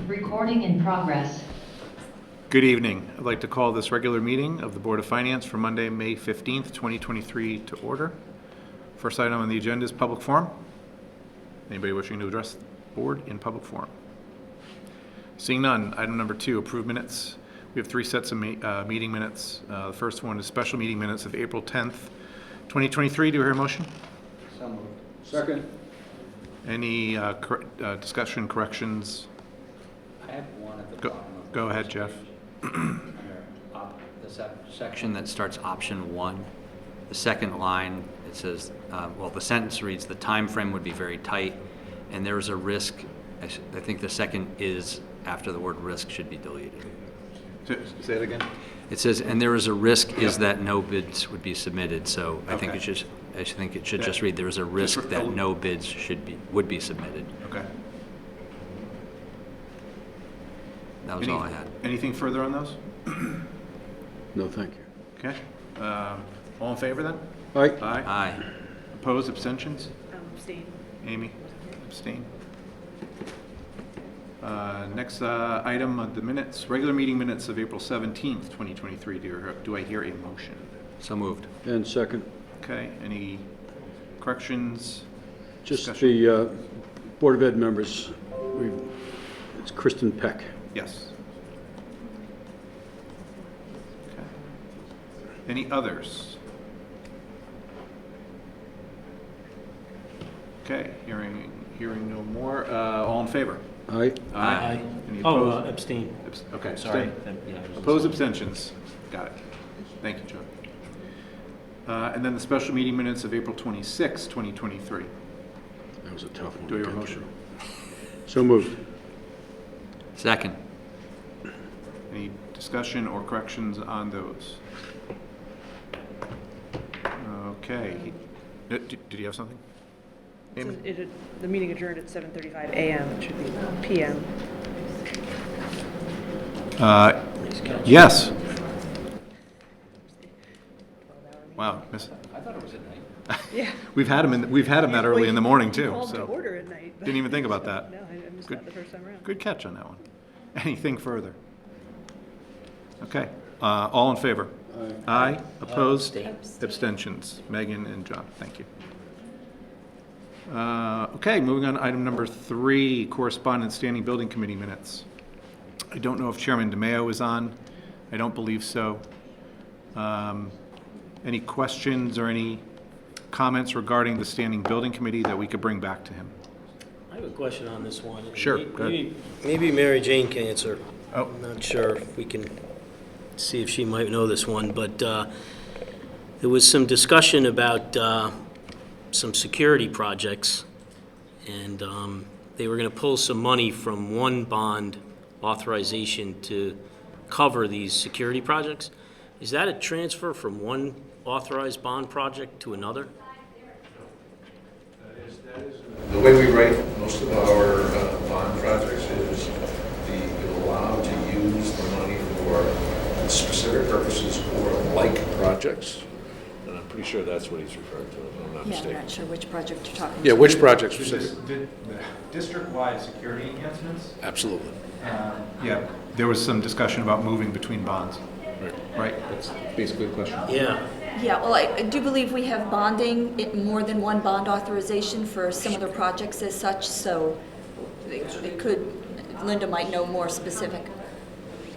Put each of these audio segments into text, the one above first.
Recording in progress. Good evening. I'd like to call this regular meeting of the Board of Finance for Monday, May 15th, 2023 to order. First item on the agenda is public forum. Anybody wishing to address the board in public forum? Seeing none, item number 2, approve minutes. We have 3 sets of meeting minutes. The first one is special meeting minutes of April 10th, 2023. Do you hear a motion? So moved. Second. Any discussion, corrections? I have one at the bottom of the Go ahead, first Jeff. page. Under the section that starts option 1, the second line, it says, the sentence reads, the time frame would be very tight, and there is a risk. I think the second is after the word risk should be deleted. Say it again. It says, and there is a risk is that no bids would be submitted. So I think Okay. it should just read, there is a risk that no bids would be submitted. Okay. That was all I had. Anything further on those? No, thank you. Okay. All in favor then? Aye. Aye. Opposed, abstentions? Abstain. Amy? Abstain. Next item of the minutes, regular meeting minutes of April 17th, 2023. Do I hear a motion? So moved. And second. Okay, any corrections? Just Discussion? the Board of Ed members, it's Kristen Peck. Yes. Okay. Any others? Okay, hearing no more. All in favor? Aye. Aye. Any Oh, opposed? abstain. Okay, Sorry. abstain. Yeah, I was- Opposed, abstentions. Got it. Thank you, John. And then the special meeting minutes of April 26, 2023. That was a tough one. Do I hear to a get motion? through. So moved. Second. Any discussion or corrections on those? Okay. Did you have something? Amy? The meeting adjourned at 7:35 a.m. It should be p.m. Yes. Wow, I thought it was at night. Yeah. we've had him that early in the morning too. Called to So order at night. but- didn't even think about that. No, I missed Good. that the first time around. Good catch on that one. Anything further? Okay. All in favor? Aye. Opposed? Abstentions. Megan and John. Thank you. Okay, moving on to item number 3, correspondence standing building committee minutes. I don't know if Chairman DeMayo is on. I don't believe so. Any questions or any comments regarding the standing building committee that we could bring back to him? I have a question on this one. Sure, go ahead. Maybe Mary Jane can answer. Oh. I'm not sure if we can see if she might know this one, but there was some discussion about some security projects, and they were going to pull some money from one bond authorization to cover these security projects. Is that a transfer from one authorized bond project to another? The way we write most of our bond projects is you're allowed to use the money for specific purposes or like projects. And I'm pretty sure that's what he's referring to, if I'm not Yeah, I'm mistaken. not sure which project you're talking about. Yeah, which project specifically? The district-wide security enhancements? Absolutely. Yeah, there was some discussion about moving between bonds, right? That's basically the question. Yeah. Yeah, well, I do believe we have bonding, more than one bond authorization for similar projects as such, so it could, Linda might know more specific.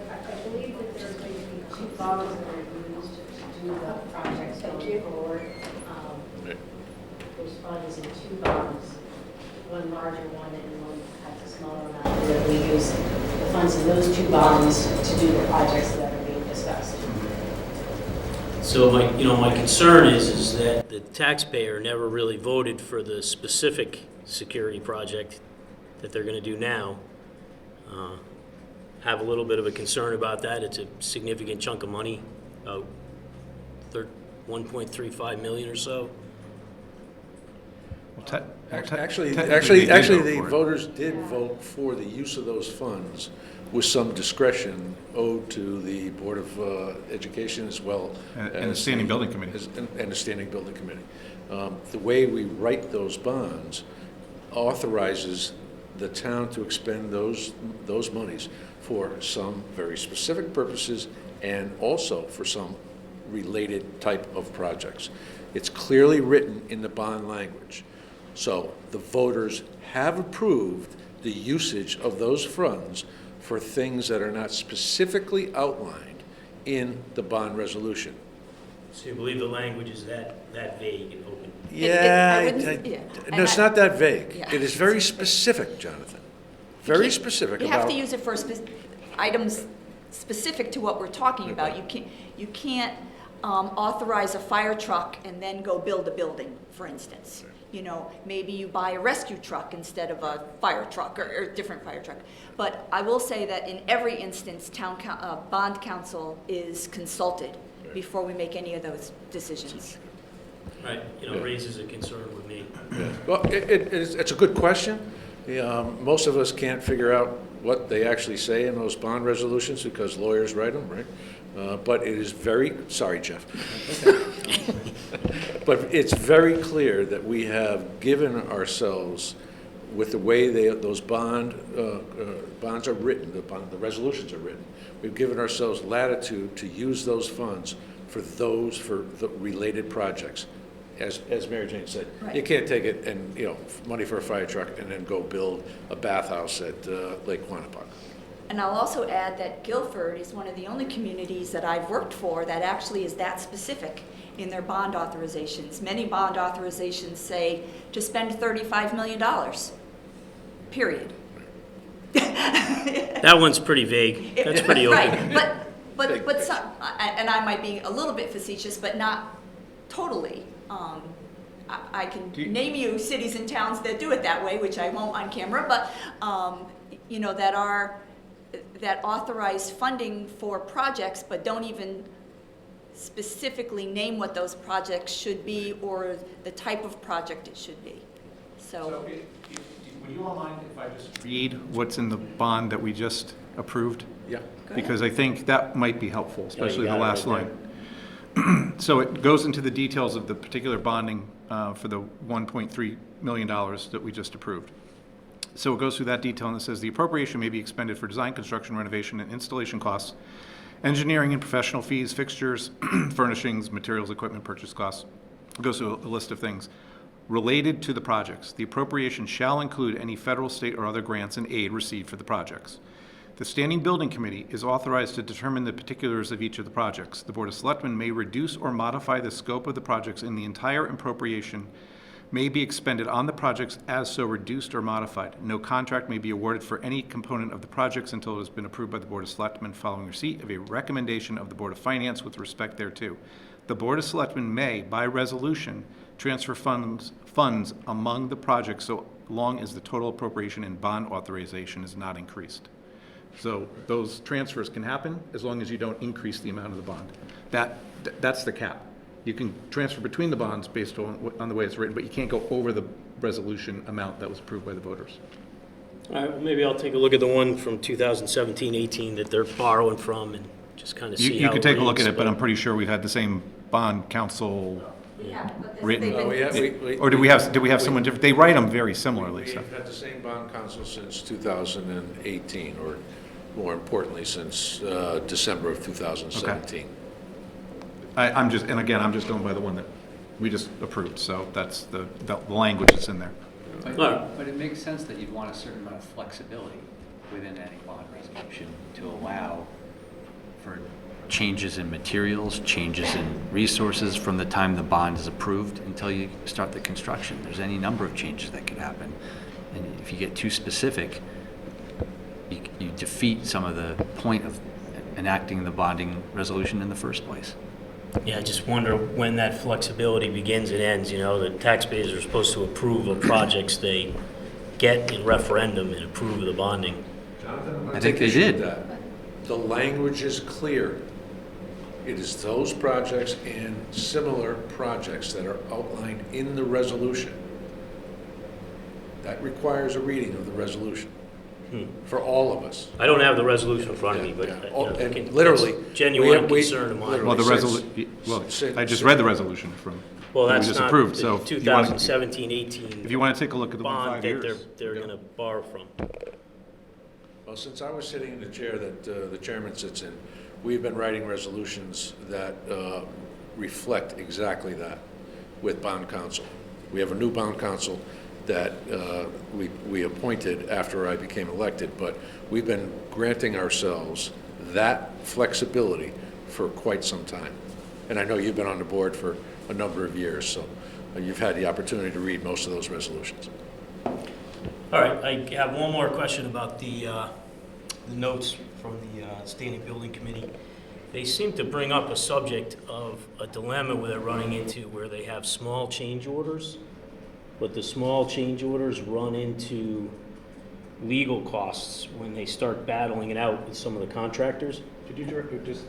I believe that there's going to be 2 bonds that are used to do the projects going forward. There's funds in 2 bonds, one larger one and one has a smaller amount. And then we use the funds in those 2 bonds to do the projects that are being discussed. So my concern is that the taxpayer never really voted for the specific security project that they're going to do now. Have a little bit of a concern about that. It's a significant chunk of money, about 1.35 million or so. Well, Actually, technically, they did vote the for it. voters did vote for the use of those funds with some discretion owed to the Board of Education as well. And the Standing Building Committee. And the Standing Building Committee. The way we write those bonds authorizes the town to expend those monies for some very specific purposes and also for some related type of projects. It's clearly written in the bond language. So the voters have approved the usage of those funds for things that are not specifically outlined in the bond resolution. So you believe the language is that vague and open? Yeah, I wouldn't- yeah. no, it's not that vague. Yeah. It is very specific, Jonathan. Very specific You have about. to use it for items specific to what we're talking about. You can't authorize a fire truck and then go build a building, for instance. You know, maybe you buy a rescue truck instead of a fire truck or a different fire truck. But I will say that in every instance, bond counsel is consulted before we make any of those decisions. Right, raises a concern with me. Well, it's a good question. Most of us can't figure out what they actually say in those bond resolutions because lawyers write them, right? But it is sorry, Jeff. But it's very clear that we have given ourselves, with the way those bonds are written, the resolutions are written, we've given ourselves latitude to use those funds for the related projects. As Mary Jane said, Right. You can't take it and, money for a fire truck and then go build a bathhouse at Lake Quantipoc. And I'll also add that Guilford is one of the only communities that I've worked for that actually is that specific in their bond authorizations. Many bond authorizations say to spend $35 million, period. That one's pretty vague. That's pretty open. Right, but some, and I might be a little bit facetious, but not totally. I can name you cities and towns that do it that way, which I won't on camera, but, that authorize funding for projects, but don't even specifically name what those projects should be or the type of project it should be. So would you all mind if I just read what's in the bond that we just approved? Yeah. Because I think that might be helpful, especially got the it last right line. So it goes into the details of the particular bonding for the $1.3 million that we just approved. So it goes through that detail and it says the appropriation may be expended for design, construction, renovation, and installation costs, engineering and professional fees, fixtures, furnishings, materials, equipment, purchase costs. It goes through a list of things related to the projects. The appropriation shall include any federal, state, or other grants and aid received for the projects. The Standing Building Committee is authorized to determine the particulars of each of the projects. The Board of Selectmen may reduce or modify the scope of the projects, and the entire appropriation may be expended on the projects as so reduced or modified. No contract may be awarded for any component of the projects until it has been approved by the Board of Selectmen following receipt of a recommendation of the Board of Finance with respect thereto. The Board of Selectmen may, by resolution, transfer funds among the projects so long as the total appropriation and bond authorization is not increased. So those transfers can happen as long as you don't increase the amount of the bond. That's the cap. You can transfer between the bonds based on the way it's written, but you can't go over the resolution amount that was approved by the voters. All right, well, maybe I'll take a look at the one from 2017-18 that they're borrowing from and just kind of see how You could take a look at reads, it, but I'm pretty sure we've had the same bond council Yeah, but written. they've been- Or did we have someone different? They write them very similarly, so. We've had the same bond council since 2018, or more importantly, since December of 2017. I'm just going by the one that we just approved, so that's the language that's in there. But it makes sense that you'd want a certain amount of flexibility within any bond resolution to allow for changes in materials, changes in resources from the time the bond is approved until you start the construction. There's any number of changes that could happen. And if you get too specific, you defeat some of the point of enacting the bonding resolution in the first place. Yeah, I just wonder when that flexibility begins and ends. The taxpayers are supposed to approve of projects they get in referendum and approve of the bonding. Jonathan, I'm gonna I think take they issue with did. that. The language is clear. It is those projects and similar projects that are outlined in the resolution. That requires a reading of the resolution. for all of us. I don't have the resolution in front of me, but Yeah, you yeah. know, And that's literally, genuine we- concern of mine. literally- Well, the Since- resolution, I just read the resolution from, Well, that we that's just not approved, the so if you want to, 2017-18 if you want to take a look at the one bond 5 that years. they're going to borrow from. Well, since I was sitting in the chair that the chairman sits in, we've been writing resolutions that reflect exactly that with bond counsel. We have a new bond counsel that we appointed after I became elected, but we've been granting ourselves that flexibility for quite some time. And I know you've been on the board for a number of years, so you've had the opportunity to read most of those resolutions. All right, I have one more question about the notes from the Standing Building Committee. They seem to bring up a subject of a dilemma where they're running into where they have small change orders, but the small change orders run into legal costs when they start battling it out with some of the contractors. Could you just,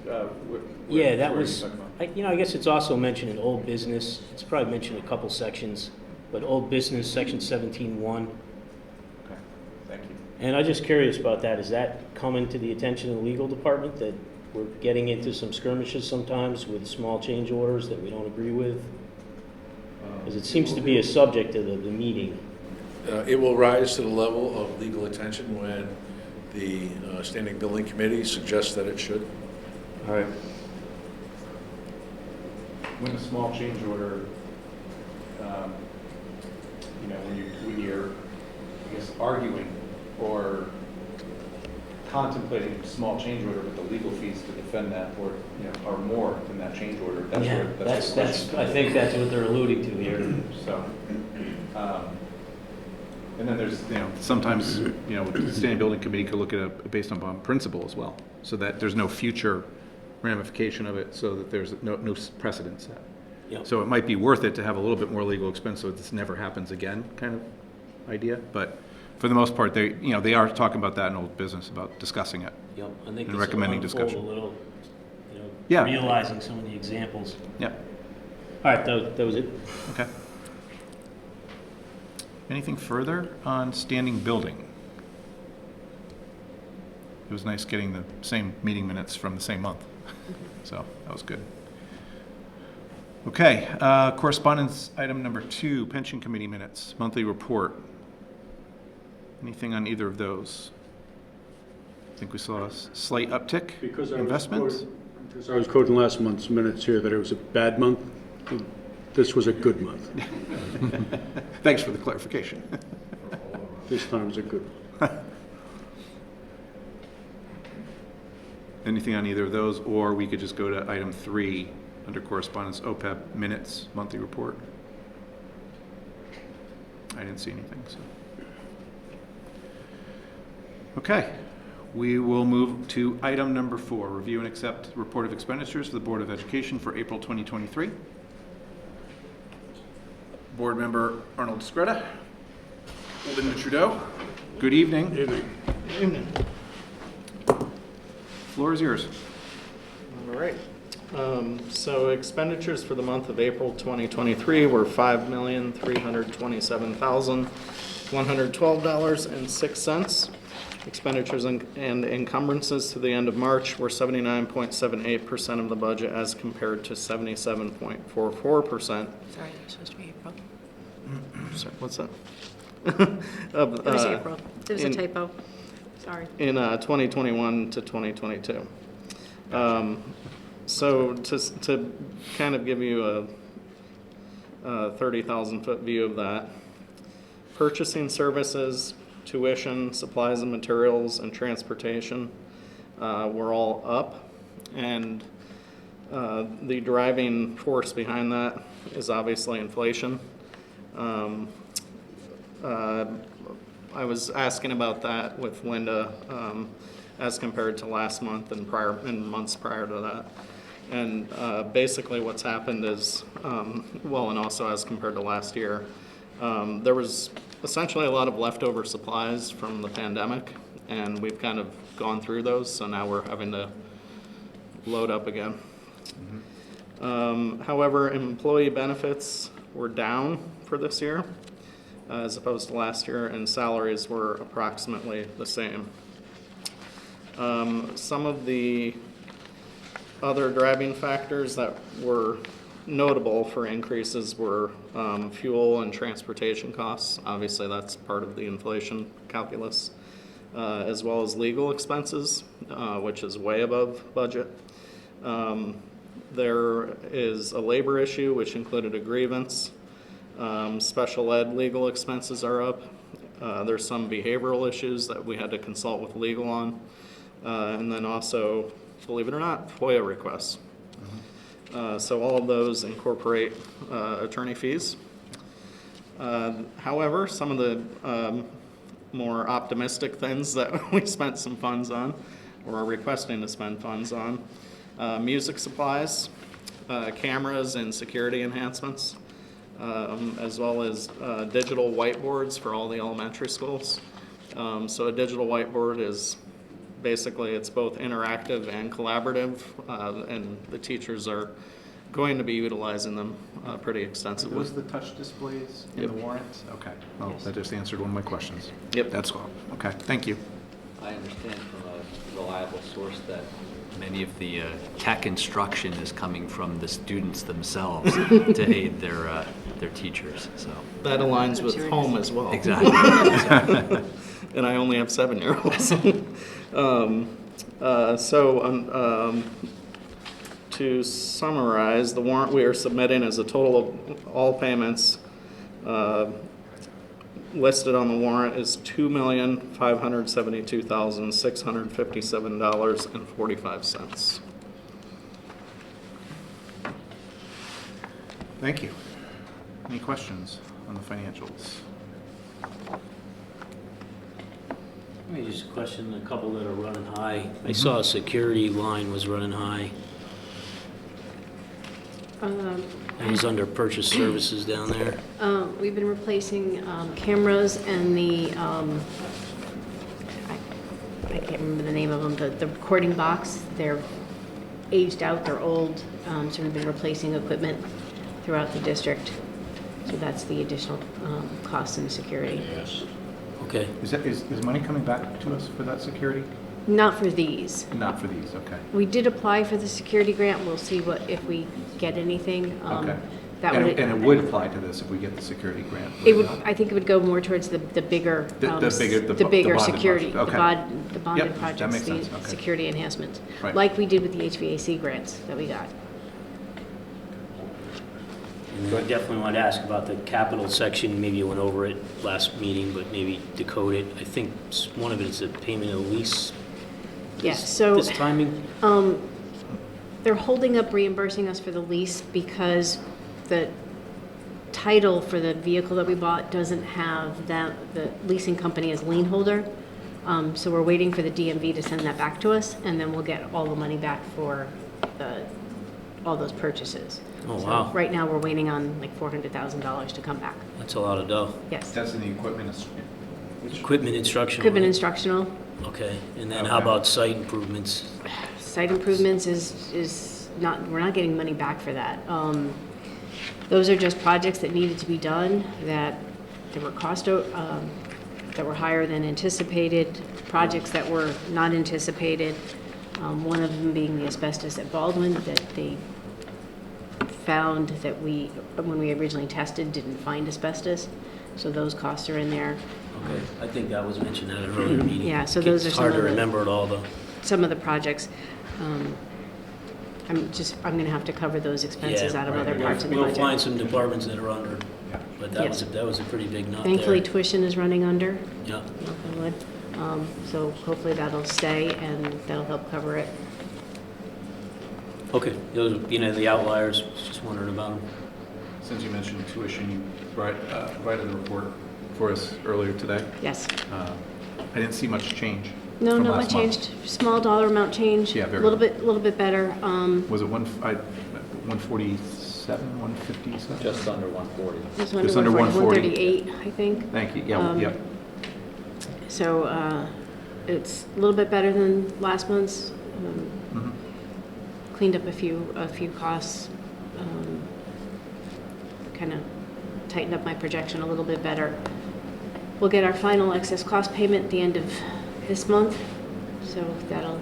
Yeah, that was, I guess it's also mentioned in old business. It's probably mentioned in a couple sections, but old business, section 17.1. Okay, thank you. And I'm just curious about that. Is that coming to the attention of the legal department that we're getting into some skirmishes sometimes with small change orders that we don't agree with? Because it seems to be a subject of the meeting. It will rise to the level of legal attention when the Standing Building Committee suggests that it should. All right. When a small change order, when you're, I guess, arguing or contemplating a small change order, but the legal fees to defend that or, are more than that change order, that's Yeah, where, that's the question. I think that's what they're alluding to here. So, and then there's, sometimes, the Standing Building Committee could look at it based on principle as well, so that there's no future ramification of it, so that there's no precedent set. Yep. So it might be worth it to have a little bit more legal expense so this never happens again kind of idea, but for the most part, they are talking about that in old business, about discussing it. Yep. I think And recommending this will unfold discussion. a little, Yeah. realizing some of the examples. Yeah, All right, that was it. okay. Anything further on standing building? It was nice getting the same meeting minutes from the same month, so that was good. Okay, correspondence item number 2, pension committee minutes, monthly report. Anything on either of those? I think we saw a slight uptick. Because I was Investments? quoting- because I was quoting last month's minutes here that it was a bad month. This was a good month. Thanks for the clarification. This time was a good one. Anything on either of those, or we could just go to item 3 under correspondence, OPEB minutes, monthly report. I didn't see anything, so. Okay, we will move to item number 4, review and accept report of expenditures for the Board of Education for April 2023. Board member Arnold Scretta, Linda Trudeau, good evening. Evening. Floor is yours. All right. So expenditures for the month of April 2023 were $5,327,112.06. Expenditures and encumbrances to the end of March were 79.78% of the budget as compared to 77.44%. Sorry, it's supposed to be April. Sorry, what's that? It was April. It was a in- typo. Sorry. In 2021 to 2022. So to kind of give you a 30,000-foot view of that, purchasing services, tuition, supplies and materials, and transportation were all up. And the driving force behind that is obviously inflation. I was asking about that with Linda as compared to last month and months prior to that. And basically what's happened is, and also as compared to last year, there was essentially a lot of leftover supplies from the pandemic, and we've kind of gone through those, so now we're having to load up again. However, employee benefits were down for this year. as opposed to last year, and salaries were approximately the same. Some of the other driving factors that were notable for increases were fuel and transportation costs. Obviously, that's part of the inflation calculus, as well as legal expenses, which is way above budget. There is a labor issue, which included a grievance. Special ed legal expenses are up. There's some behavioral issues that we had to consult with legal on. And then also, believe it or not, FOIA requests. So all of those incorporate attorney fees. However, some of the more optimistic things that we spent some funds on, or are requesting to spend funds on, music supplies, cameras and security enhancements, as well as digital whiteboards for all the elementary schools. So a digital whiteboard is basically, it's both interactive and collaborative, and the teachers are going to be utilizing them pretty extensively. Was the touch displays in Yep. the warrant? Okay. Oh, that just answered one of my questions. Yep. That's all. Okay, thank you. I understand from a reliable source that many of the tech instruction is coming from the students themselves to aid their teachers, so. That aligns with home as well. Exactly. And I only have 7-year-olds. To summarize, the warrant we are submitting is a total of all payments listed on the warrant is $2,572,657.45. Thank you. Any questions on the financials? Let me just question a couple that are running high. I saw a security line was running high. It was under purchase services down there. We've been replacing cameras and the, I can't remember the name of them, the recording box. They're aged out, they're old, so we've been replacing equipment throughout the district. So that's the additional cost in security. Okay. Is money coming back to us for that security? Not for these. Not for these, okay. We did apply for the security grant. We'll see if we get anything. Okay. That And would, it would apply to this if we get the security grant? it would, not? I think it would go more towards the bigger, The bigger bigger bonded security, project. the Okay. the bonded Yep, that projects, makes sense. the Okay. security enhancements. Right. Like we did with the HVAC grants that we got. I definitely wanted to ask about the capital section. Maybe you went over it last meeting, but maybe decode it. I think one of it is the payment of lease. Yes, so This timing? they're holding up reimbursing us for the lease because the title for the vehicle that we bought doesn't have the leasing company as lien holder. So we're waiting for the DMV to send that back to us, and then we'll get all the money back for all those purchases. Oh, So wow. right now, we're waiting on like $400,000 to come back. That's a lot of dough. Yes. That's in the equipment. Equipment instruction. Equipment instructional. Okay, and then how Okay. about site improvements? Site improvements is not, we're not getting money back for that. Those are just projects that needed to be done, that were that were higher than anticipated, projects that were not anticipated. One of them being the asbestos at Baldwin, that they found that when we originally tested, didn't find asbestos. So those costs are in there. Okay, I think that was mentioned at an earlier meeting. Yeah, so those are It's some hard to of the- remember it all, though. Some of the projects, I'm gonna have to cover those expenses Yeah, out of right. other parts of the We'll find budget. some departments that are under, Yeah. but Yes. that was a pretty big nut there. Thankfully, tuition is running under, Yeah, knock on wood. So hopefully that'll stay and that'll help cover it. okay, those, the outliers, just wondering about them. Since you mentioned tuition, you provided the report for us earlier today. Yes. I didn't see much change. No, from not last much month. changed. Small dollar amount change. Yeah, very A little bit better. Was it 147, 157? Just under 140. Just Just under 140. 138, I think. Thank you, yeah, yep. So it's a little bit better than last month's. Mhm. Cleaned up a few costs. Kind of tightened up my projection a little bit better. we'll get our final excess cost payment at the end of this month, so that'll,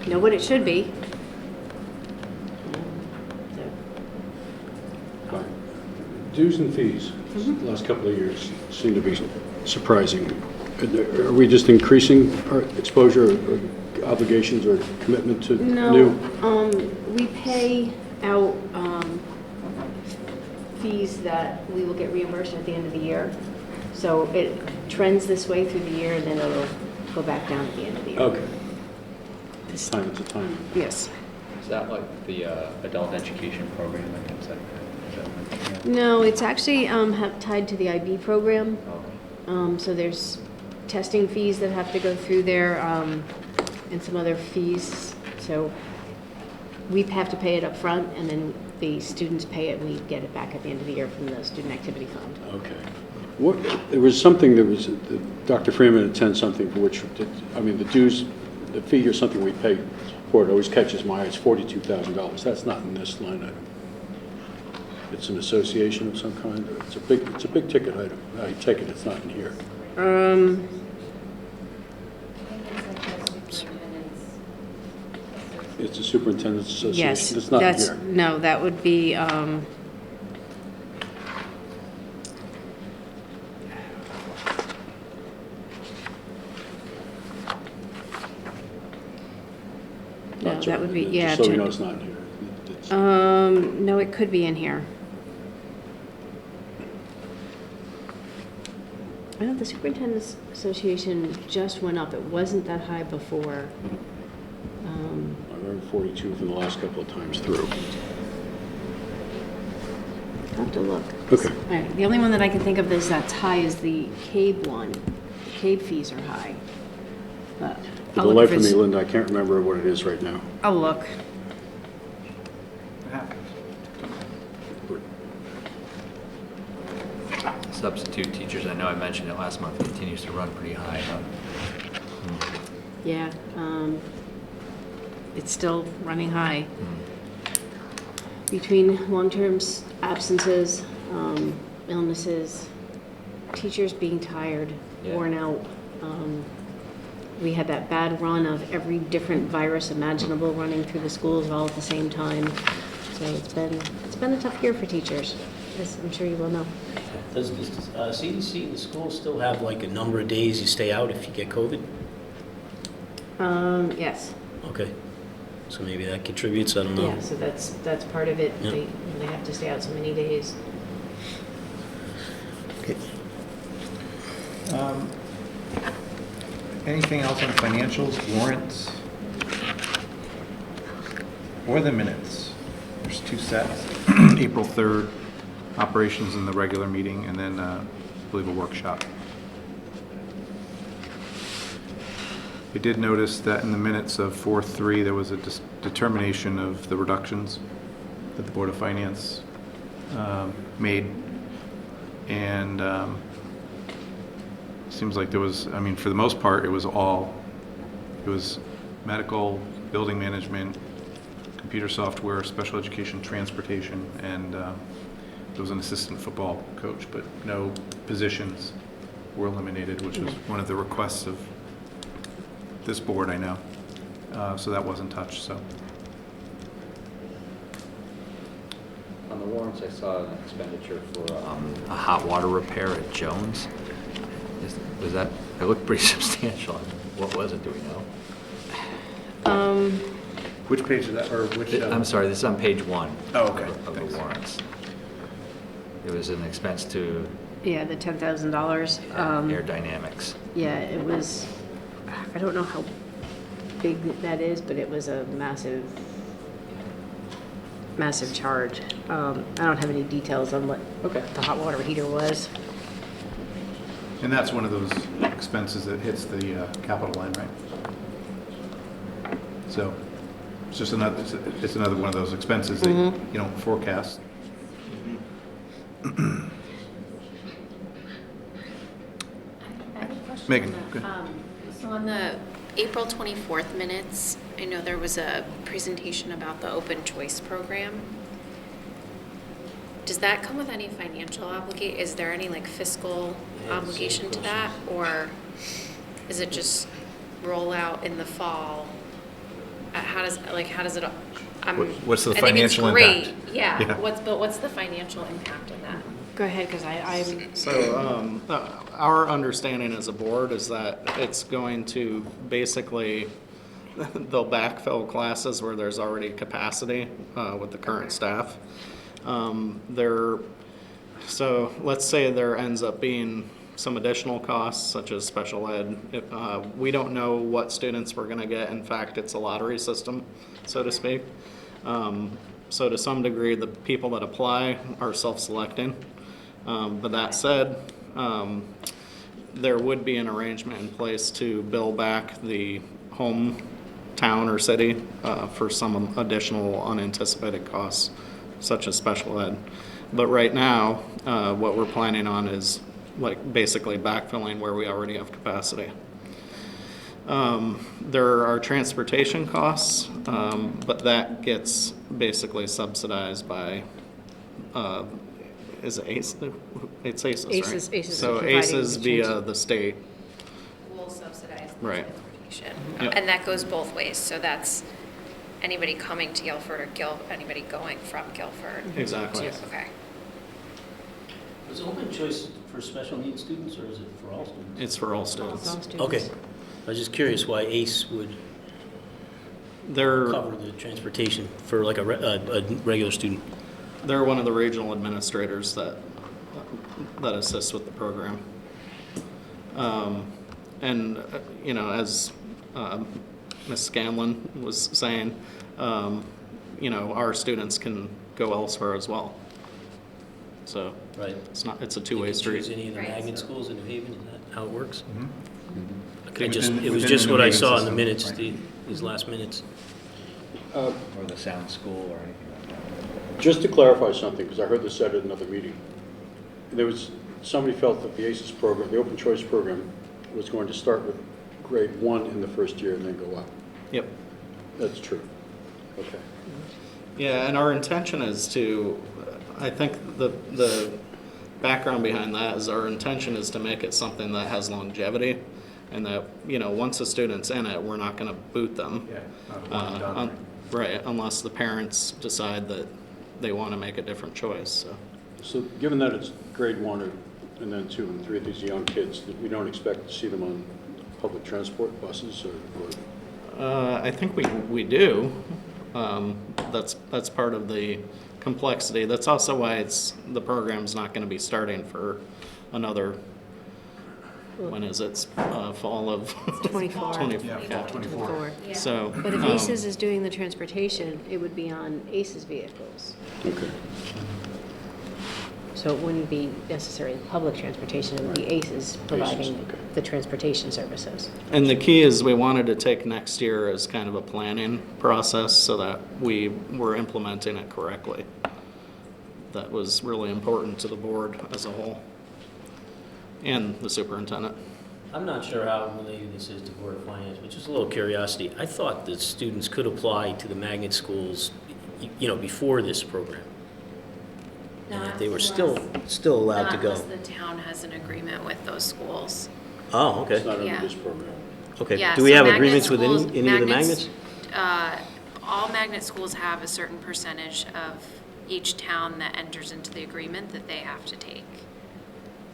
know what it should be. So, Dues and fees, the last couple of years seem to be surprising. Are we just increasing our exposure or obligations or commitment to new? No, we pay out fees that we will get reimbursed at the end of the year. So it trends this way through the year, and then it'll go back down at the end of the year. Okay. Time to time. Yes. Is that like the adult education program? Is that No, it's actually tied to the IB program. So there's testing fees that have to go through there, and some other fees. So we have to pay it up front, and then the students pay it, and we get it back at the end of the year from the Student Activity Fund. Okay. There was something that was, Dr. Freeman attends something for which, I mean, the dues, the fee or something we pay for it always catches my eye. It's $42,000. That's not in this line item. It's an association of some kind. It's a big ticket item. I take it it's not in here. It's a superintendent's association. Yes, It's not that's, here. no, that would be, no, that would be, yeah. Just so we know it's not in here. It's- No, it could be in here. I know the Superintendent's Association just went up. It wasn't that high before. I remember 42 from the last couple of times through. I'll have to look. Okay. All right, the only one that I can think of that's high is the CABE one. The CABE fees are high. But For I'll the look life if of me, it's- Linda, I can't remember what it is right now. I'll look. It happens. substitute teachers? I know I mentioned it last month, continues to run pretty high. Yeah, it's still running high. Between long-term absences, illnesses, teachers being tired, Yeah. worn out. We had that bad run of every different virus imaginable running through the schools all at the same time. So it's been a tough year for teachers, as I'm sure you will know. Does the CDC in the school still have like a number of days you stay out if you get COVID? Yes. Okay, so maybe that contributes, I don't know. Yeah, so that's part of it. Yeah. They have to stay out so many days. Okay. Anything else on financials, warrants, or the minutes? There's two sets, April 3rd, operations in the regular meeting, and then I believe a workshop. I did notice that in the minutes of 4-3, there was a determination of the reductions that the Board of Finance made. And seems like there was, I mean, for the most part, it was medical, building management, computer software, special education, transportation, and there was an assistant football coach, but no positions were eliminated, which was one of the requests of this board, I know. So that wasn't touched, so. On the warrants, I saw an expenditure for a hot water repair at Jones. Was that, it looked pretty substantial. What was it, do we know? Which page is that, or which? I'm sorry, this is on page 1. Oh, okay. Of Thanks. the warrants. It was an expense to Yeah, the $10,000. Air Dynamics. Yeah, it was, I don't know how big that is, but it was a massive charge. I don't have any details on what the hot water heater was. And that's one of those expenses that hits the capital line, right? So it's just it's another one of those expenses that you don't forecast. I have a question Megan, on go that. ahead. So on the April 24th minutes, I know there was a presentation about the open choice program. does that come with any financial is there any like fiscal obligation to that? Or is it just roll out in the fall? How does it, What's the I think it's financial great. impact? Yeah, Yeah. what's the financial impact of that? Go ahead, because I'm, So, our understanding as a board is that it's going to basically, they'll backfill classes where there's already capacity with the current staff. So let's say there ends up being some additional costs such as special ed. We don't know what students we're gonna get. In fact, it's a lottery system, so to speak. So to some degree, the people that apply are self-selecting. But that said, there would be an arrangement in place to bill back the hometown or city for some additional unanticipated costs, such as special ed. But right now, what we're planning on is like basically backfilling where we already have capacity. There are transportation costs, but that gets basically subsidized by, is it ACE? It's ACES, right? ACES So is providing ACES the via the state. We'll subsidize the Right. transportation. Yep. And that goes both ways, so that's anybody coming to Guilford or anybody going from Guilford. Exactly. Okay. Is open choice for special needs students, or is it for all students? It's for all students. all students. Okay. I was just curious why ACE would They're, cover the transportation for like a regular student. they're one of the regional administrators that assists with the program. And, you know, as Ms. Scanlon was saying, you know, our students can go elsewhere as well. So Right. it's a You two-way can choose street. any of the Right. magnet schools in New Haven, is that how it works? Mm-hmm. I just, Within- it was within just the what I New Haven saw in the system, minutes, right. these last minutes. Or the sound school or anything like that. Just to clarify something, because I heard this said at another meeting, somebody felt that the ACES program, the open choice program, was going to start with grade 1 in the first year and then go up. Yep. That's true. Okay. Yeah, and our intention is to, I think the background behind that is our intention is to make it something that has longevity, and that, you know, once a student's in it, we're not gonna boot them. Yeah, not a one and done, Right, unless the parents decide that they wanna make a different choice, so. So given that it's grade 1 and then 2 and 3, these young kids, that we don't expect to see them on public transport buses or I think we do. That's part of the complexity. That's also why the program's not gonna be starting for another, when is it? Fall of 24. 24, Yeah, yeah. fall 24. So. But if ACES is doing the transportation, it would be on ACES vehicles. Okay. So it wouldn't be necessarily public transportation, it would be ACES providing okay. the transportation services. And the key is we wanted to take next year as kind of a planning process so that we were implementing it correctly. That was really important to the board as a whole and the superintendent. I'm not sure how related this is to Board of Finance, but just a little curiosity. I thought that students could apply to the magnet schools, you know, before this program. And that they were still allowed to Not go. unless the town has an agreement with those schools. Oh, okay. It's not under Yeah. this program. Okay. Yeah, Do we so have magnet agreements with schools- any of the magnets? All magnet schools have a certain percentage of each town that enters into the agreement that they have to take.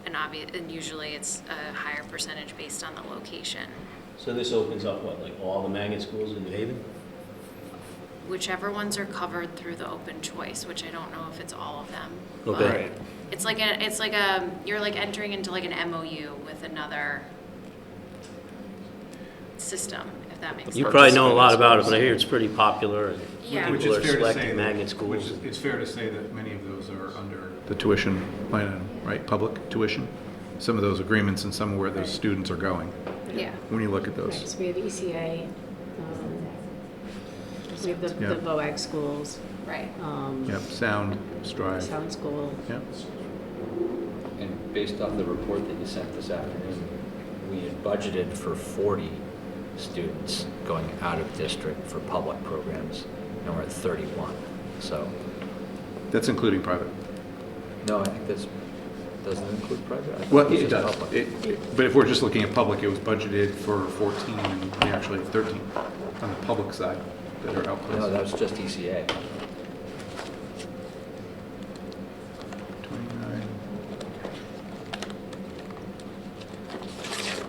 And usually it's a higher percentage based on the location. So this opens up, what, like all the magnet schools in New Haven? Whichever ones are covered through the open choice, which I don't know if it's all of them. Okay. but It's like you're like entering into like an MOU with another system, if that makes sense. You probably know a lot about it, but I hear it's pretty popular and Yeah. Which people is are fair to say, selecting magnet that- schools. it's fair to say that many of those are under the tuition plan, right, public tuition? Some of those agreements and some where those students are going, Yeah. when you look at Right, those. so we have ECA, we have the Yeah. VOAG schools, Right. Yep, sound, strive, Sound School. yep. And based off the report that you sent this afternoon, we had budgeted for 40 students going out of district for public programs, and we're at 31. So, That's including private. No, I think this doesn't include private. I thought Well, was it just does. public. But if we're just looking at public, it was budgeted for 14, and we actually have 13 on the public side that are outplaced. No, that was just ECA. 29.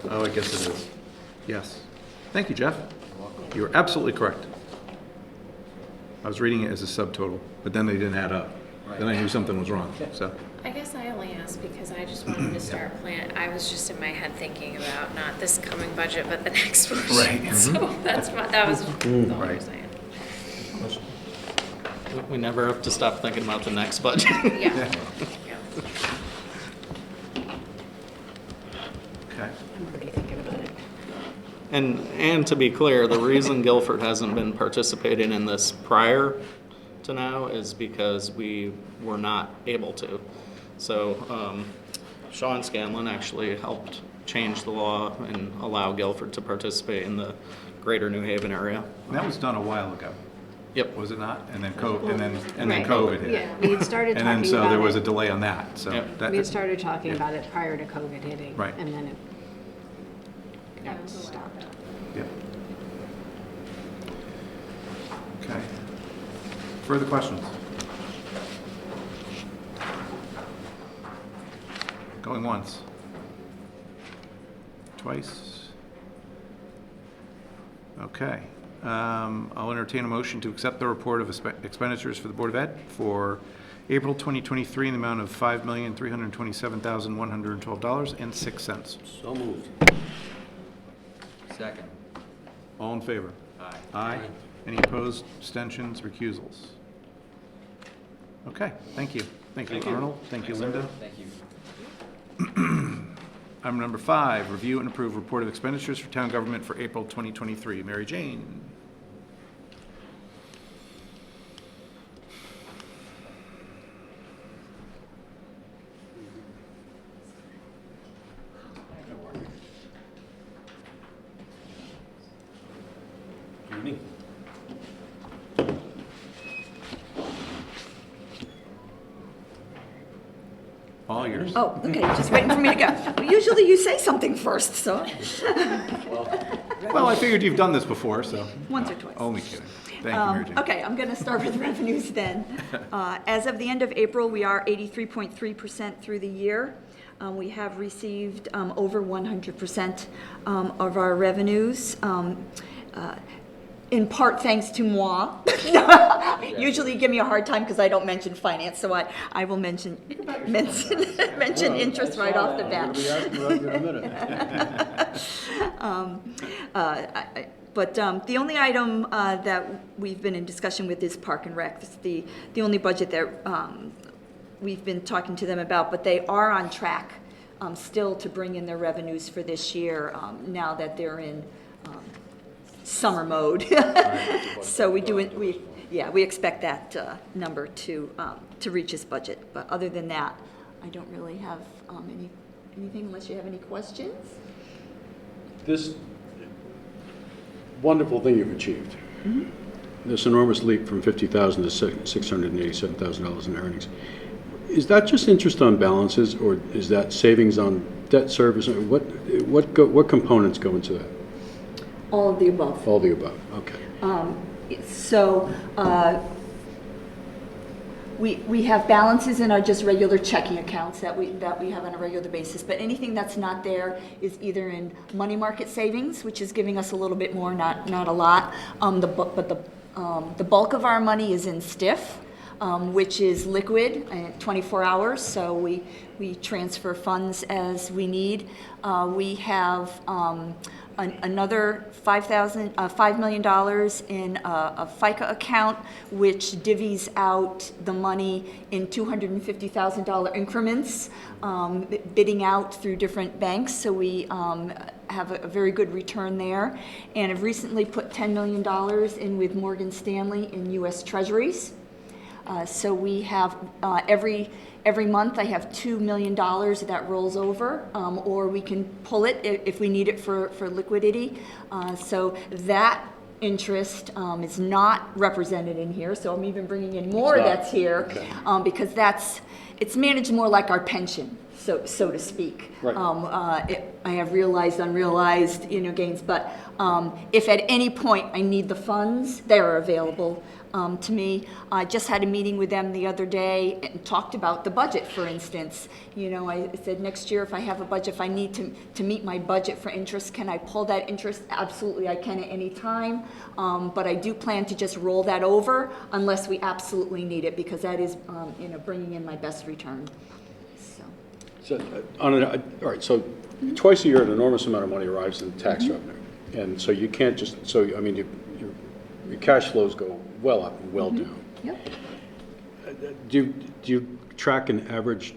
Oh, I guess it is. Yes. Thank you, Jeff. You were absolutely correct. I was reading it as a subtotal, but then they didn't add up. Then I knew something was wrong, so. I guess I only asked because I just wanted to start plan. I was just in my head thinking about not this coming budget, but the next one. Right. So that was the whole Right. saying. We never have to stop thinking about the next budget. Yeah. Yeah. Okay. I'm already thinking about it. And to be clear, the reason Guilford hasn't been participating in this prior to now is because we were not able to. So Sean Scanlon actually helped change the law and allow Guilford to participate in the greater New Haven area. And that was done a while ago, Yep. was it not? And then then Right. COVID hit. Yeah, we had started And talking then, so about there was a it. delay on that, so. Yep. that- We had started talking yeah. about it prior to COVID hitting. Right. And then it stopped. Yeah. Okay. Further questions? Going once. Twice. Okay. I'll entertain a motion to accept the report of expenditures for the Board of Ed for April 2023 in the amount of $5,327,112.06. So moved. Second. All in favor? Aye. Aye. Any opposed, abstentions, recusals? Okay, thank you. Thank you, Arnold. Thank you, Linda. Thank you. Item number 5, review and approve report of expenditures for town government for April 2023. Mary Jane. Evening. All yours. Oh, okay, just waiting for me to go. Well, usually you say something first, so, Well, I figured you've done this before, so. once or twice. Only kidding. Thank you, Mary Jane. Okay, I'm going to start with revenues then. As of the end of April, we are 83.3% through the year. We have received over 100% of our revenues, in part thanks to moi. Usually you give me a hard time because I don't mention finance, so I will mention interest right off the bat. But the only item that we've been in discussion with is Park and Rec. It's the only budget that we've been talking to them about, but they are on track still to bring in their revenues for this year now that they're in summer mode. So we expect that number to reach its budget. But other than that, I don't really have anything unless you have any questions. This wonderful thing you've achieved, this enormous leap from $50,000 to $687,000 in earnings, is that just interest on balances, or is that savings on debt service? What components go into that? All of the above. All the above, okay. We have balances in our just regular checking accounts that we have on a regular basis, but anything that's not there is either in money market savings, which is giving us a little bit more, not a lot. The bulk of our money is in STIF, which is liquid, 24 hours. So we transfer funds as we need. We have another $5 million in a FICA account, which divvies out the money in $250,000 increments, bidding out through different banks. So we have a very good return there, and have recently put $10 million in with Morgan Stanley in U.S. Treasuries. So we have every month I have $2 million that rolls over, or we can pull it if we need it for liquidity. So that interest is not represented in here, so I'm even bringing in more It's not. that's here, Okay. because it's managed more like our pension, so to speak. Right. I have realized, unrealized, gains, but if at any point I need the funds, they are available to me. I just had a meeting with them the other day and talked about the budget, for instance. I said, next year, if I have a budget, if I need to meet my budget for interest, can I pull that interest? Absolutely, I can at any time. But I do plan to just roll that over unless we absolutely need it, because that is, bringing in my best return. So. All right, so twice a year, an enormous amount of money arrives in tax revenue. And so you can't just, your cash flows go well up and well down. Yep. Do you track an average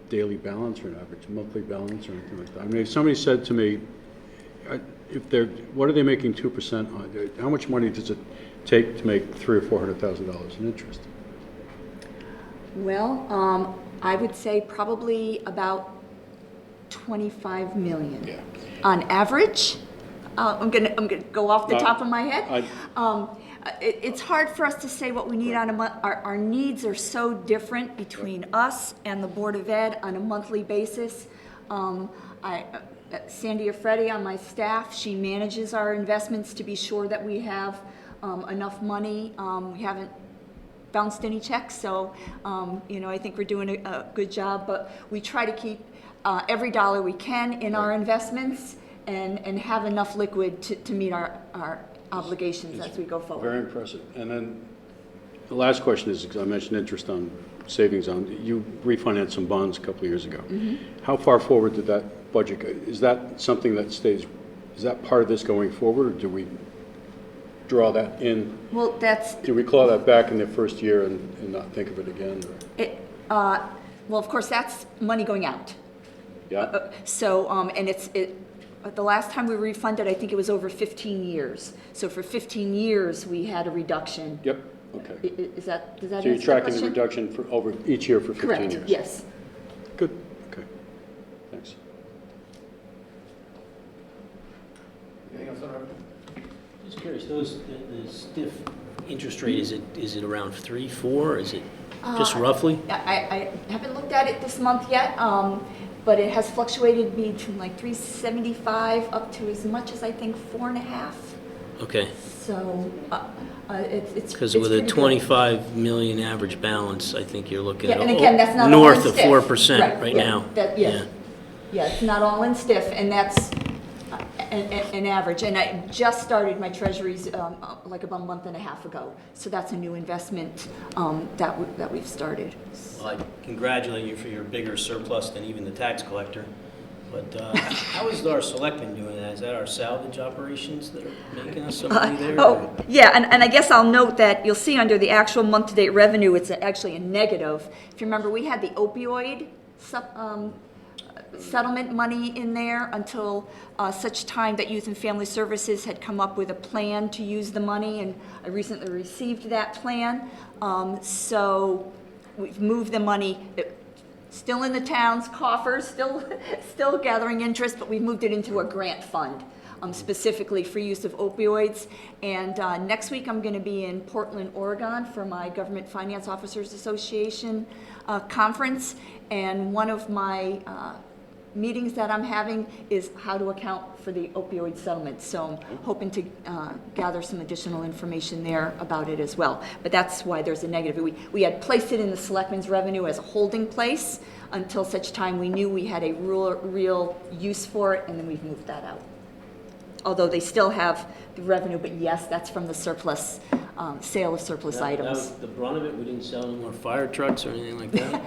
daily balance or an average monthly balance or anything like that? I mean, if somebody said to me, what are they making 2% on? How much money does it take to make $300,000 or $400,000 in interest? Well, I would say probably about 25 million. Yeah. On average. I'm gonna go off the top of my head. It's hard for us to say what we need on a month. Our needs are so different between us and the Board of Ed on a monthly basis. Sandy Afredi on my staff, she manages our investments to be sure that we have enough money. We haven't bounced any checks, so I think we're doing a good job, but we try to keep every dollar we can in our investments and have enough liquid to meet our obligations as we go forward. Very impressive. And then the last question is, because I mentioned interest on savings on, you refinanced some bonds a couple of years ago. Mm-hmm. How far forward did that budget go? Is that something that stays, is that part of this going forward, or do we draw that in? Well, Do we claw that back in the first year and not think of it again? Or? Well, of course, that's money going out. Yeah? So, and the last time we refunded, I think it was over 15 years. So for 15 years, we had a reduction. Yep, okay. Does that So you're answer the tracking the question? reduction for over each year for 15 years? Correct, yes. Good, okay. Thanks. Anything else on revenue? Just curious, the stiff interest rate, is it around 3, 4? Is it just roughly? I haven't looked at it this month yet, but it has fluctuated between like 3.75 up to as much as I think 4.5. Okay. So it's Because it's with a pretty good. 25 million average balance, I think you're looking Yeah, at and again, that's not all north in of stiff. 4% right yeah, now. Yeah, it's not all in stiff, and that's an average. And I just started my treasuries like about a month and a half ago, so that's a new investment that we've started. Well, I congratulate you for your bigger surplus than even the tax collector. But how is our selectmen doing that? Is that our salvage operations that are making us some money there? Yeah, and I guess I'll note that you'll see under the actual month-to-date revenue, it's actually a negative. If you remember, we had the opioid settlement money in there until such time that Youth and Family Services had come up with a plan to use the money, and I recently received that plan. So we've moved the money. Still in the town's coffers, still gathering interest, but we've moved it into a grant fund, specifically for use of opioids. And next week I'm going to be in Portland, Oregon for my Government Finance Officers Association conference. And one of my meetings that I'm having is how to account for the opioid settlement. So I'm hoping to gather some additional information there about it as well. But that's why there's a negative. We had placed it in the selectmen's revenue as a holding place until such time we knew we had a real use for it, and then we've moved that out. Although they still have the revenue, but yes, that's from the surplus, sale of surplus That items. was the brunt of it? We didn't sell any more fire trucks or anything like that?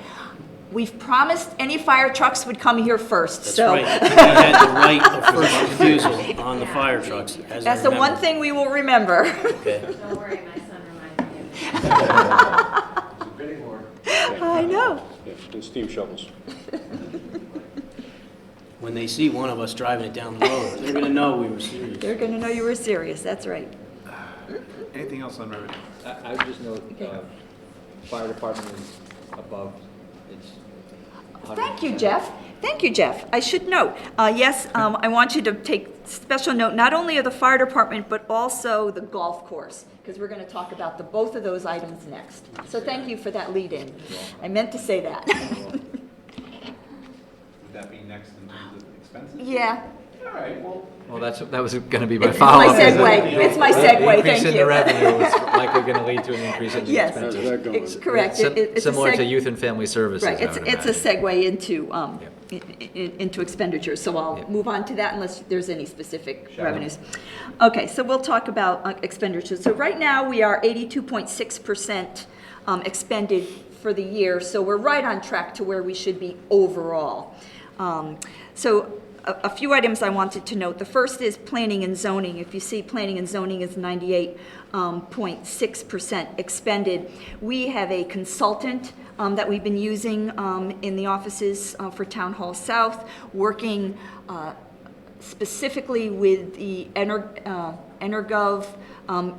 We've promised any fire trucks would come here first, That's so. right. We had the right of first refusal on the fire trucks, as I That's the one remember. thing we will remember. Okay. Don't worry, my son reminded me. Bidding war. I know. Yeah, and steam shovels. When they see one of us driving it down the road, they're gonna know we were serious. They're gonna know you were serious, that's right. Anything else on revenue? I would just note, fire department is above its. Thank you, Jeff. Thank you, Jeff. I should note, yes, I want you to take special note, not only of the fire department, but also the golf course, because we're going to talk about both of those items next. So thank you for that lead-in. I meant to say that. Would that be next in terms of expenses? Yeah. All right, well. Well, that was going to be my It's my follow-up. segue. It's my segue, The increase thank in you. the revenue is likely going to lead to an increase in the Yes. How's expenses. that going? It's correct. It's a Similar to seg- youth and family services, Right, I would it's a imagine. segue into expenditures, so I'll Yep. move on to that unless there's any specific revenues. Okay, so we'll talk about expenditures. So right now, we are 82.6% expended for the year, so we're right on track to where we should be overall. So a few items I wanted to note. The first is planning and zoning. If you see, planning and zoning is 98.6% expended. We have a consultant that we've been using in the offices for Town Hall South, working specifically with the Energov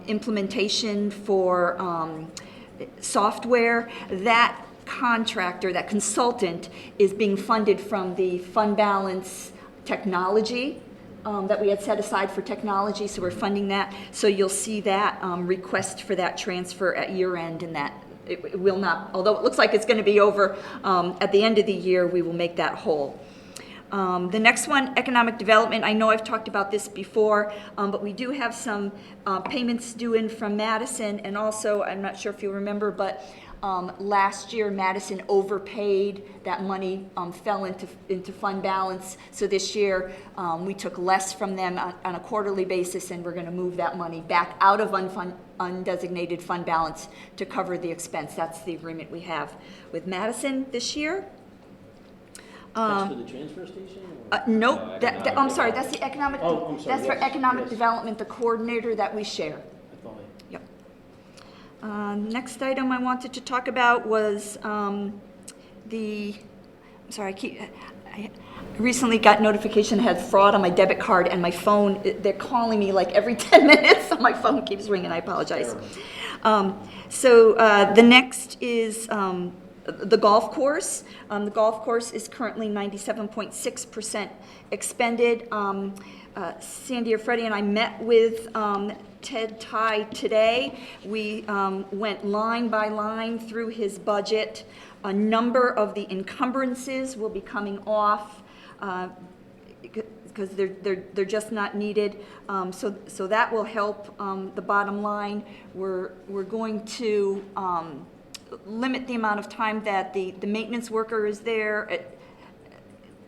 implementation for software. That contractor, that consultant, is being funded from the fund balance technology that we had set aside for technology, so we're funding that. So you'll see that request for that transfer at year end, and that it will not, although it looks like it's going to be over at the end of the year, we will make that whole. The next one, economic development. I know I've talked about this before, but we do have some payments due in from Madison, and also, I'm not sure if you remember, but last year Madison overpaid. That money fell into fund balance. So this year we took less from them on a quarterly basis, and we're going to move that money back out of undesignated fund balance to cover the expense. That's the agreement we have with Madison this year. That's for the transfer station? or- Nope, I'm sorry, that's the economic, Oh, I'm sorry, that's for yes, economic yes. development, the coordinator that we share. I thought Yep. Next item I wanted to talk about was I recently got notification I had fraud on my debit card, and my phone, they're calling me like every 10 minutes, so my phone keeps ringing, I apologize. So the next is the golf course. The golf course is currently 97.6% expended. Sandy or Freddie and I met with Ted Ty today. We went line by line through his budget. A number of the encumbrances will be coming off because they're just not needed. So that will help the bottom line. We're going to limit the amount of time that the maintenance worker is there.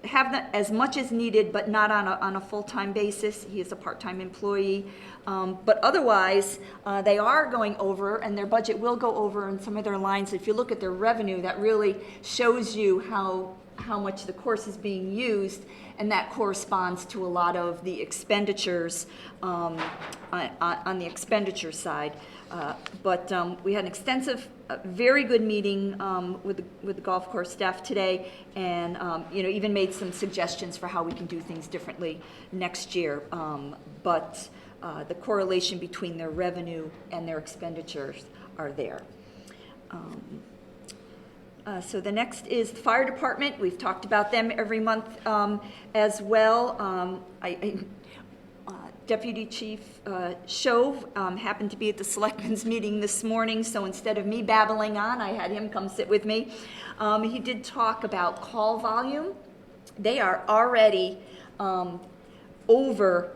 Have as much as needed, but not on a full-time basis. He is a part-time employee. But otherwise, they are going over, and their budget will go over in some of their lines. If you look at their revenue, that really shows you how much the course is being used, and that corresponds to a lot of the expenditures on the expenditure side. But we had an extensive, very good meeting with the golf course staff today, and even made some suggestions for how we can do things differently next year. But the correlation between their revenue and their expenditures are there. So the next is the fire department. We've talked about them every month as well. Deputy Chief Shove happened to be at the Selectmen's meeting this morning, so instead of me babbling on, I had him come sit with me. He did talk about call volume. They are already over